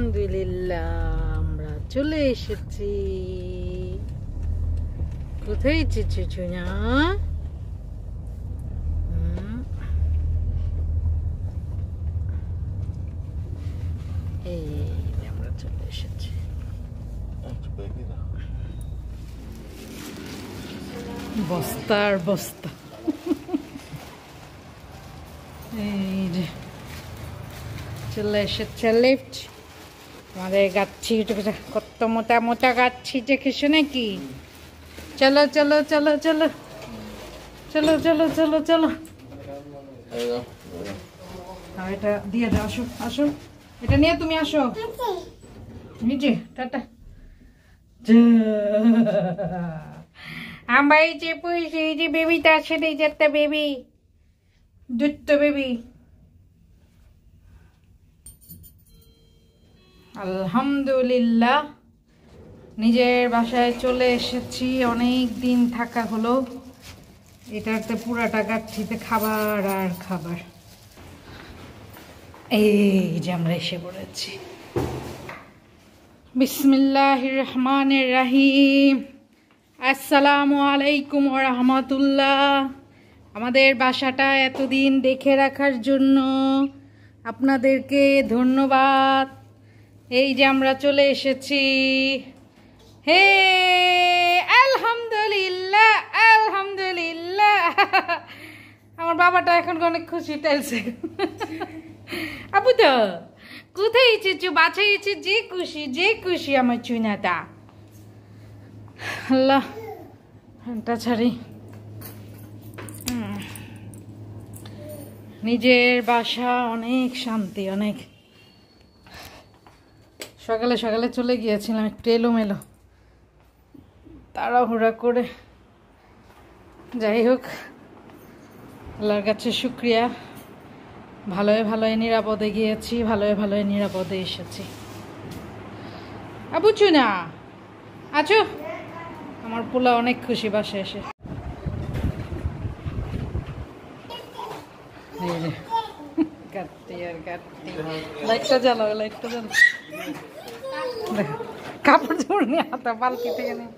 আলহামদুলিল্লাহ আমরা চলে এসেছি। কোথায় এসেছি না? এই আমরা চলে এসেছি। বস্তার বস্তা। এই যে চলে এসেছে লিফট। আমাদের গাচ্ছি কত মোটা মোটা গাচ্ছি দেখেছো নাকি? চলো চলো চলো চলো চলো চলো চলো চলো। এটা দিয়ে দাও, আসো আসো, এটা নিয়ে তুমি আসো নিচে। টাটা। আমার এই যে পুষি, এই যে বেবিটা আছে, এই যে একটা বেবি, দুটো বেবি। আলহামদুলিল্লাহ নিজের বাসায় চলে এসেছি। অনেক দিন থাকা হলো। এটাতে পুরাটা গাচ্ছিতে খাবার আর খাবার। এই যে আমরা এসে পড়েছি। বিসমিল্লাহির রহমানির রহিম। আসসালামু আলাইকুম ওয়া রাহমাতুল্লাহ। আমাদের বাসাটা এতদিন দেখে রাখার জন্য আপনাদেরকে ধন্যবাদ। এই যে আমরা চলে এসেছি। হে আলহামদুলিল্লাহ আলহামদুলিল্লাহ। আমার বাবাটা এখন অনেক খুশি টাইলছে। আপু তো কোথায় এসেছো? বাছাই এসে যে খুশি যে খুশি আমার চুইনাটা। আল্লাহ ফ্যানটা ছাড়ি। নিজের বাসা অনেক শান্তি, অনেক। সকালে সকালে চলে গিয়েছিলাম, একটু এলোমেলো তাড়াহুড়া করে। যাই হোক, আল্লাহর কাছে শুক্রিয়া, ভালোই ভালোই নিরাপদে গিয়েছি, ভালোই ভালোই নিরাপদে এসেছি। বুঝছো না আছো? আমার পোলা অনেক খুশি বাসায় এসে। লাইটটা জ্বালাও, লাইটটা জ্বালাও। কাপড় চোপড় নিয়ে হাতা বালতি থেকে নিয়ে।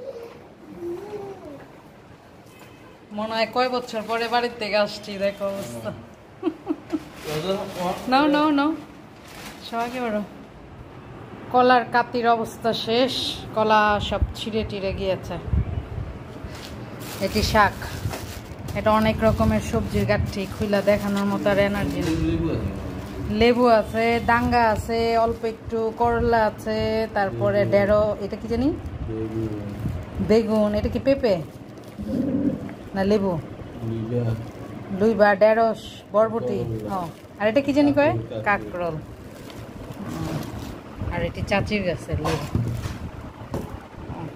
মনে হয় কয় বছর পরে বাড়ির থেকে আসছি, দেখো অবস্থা। নাও নাও নাও, সবাইকে বড়। কলার কাতির অবস্থা শেষ, কলা সব ছিঁড়ে টিড়ে গিয়েছে। এটি শাক, এটা অনেক রকমের সবজির গাঠি, খুইলা দেখানোর মতো আর এনার্জি নেই। লেবু আছে, ডাঙ্গা আছে, অল্প একটু করলা আছে, তারপরে ঢেঁড়ো, এটা কি জানি, বেগুন, এটা কি পেঁপে না লেবু, লুইবা, ঢেঁড়স, বরবটি, আর এটা কি জানি কয়, কাকরোল। আর এটি চাচির গাছের লেবু,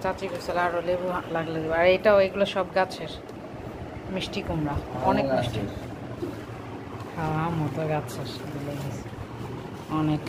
চাচি গাছের আরো লেবু লাগলে দেবো। আর এটাও, এগুলো সব গাছের। মিষ্টি কুমড়া, অনেক মিষ্টি। হ্যাঁ মতো গাছের অনেক।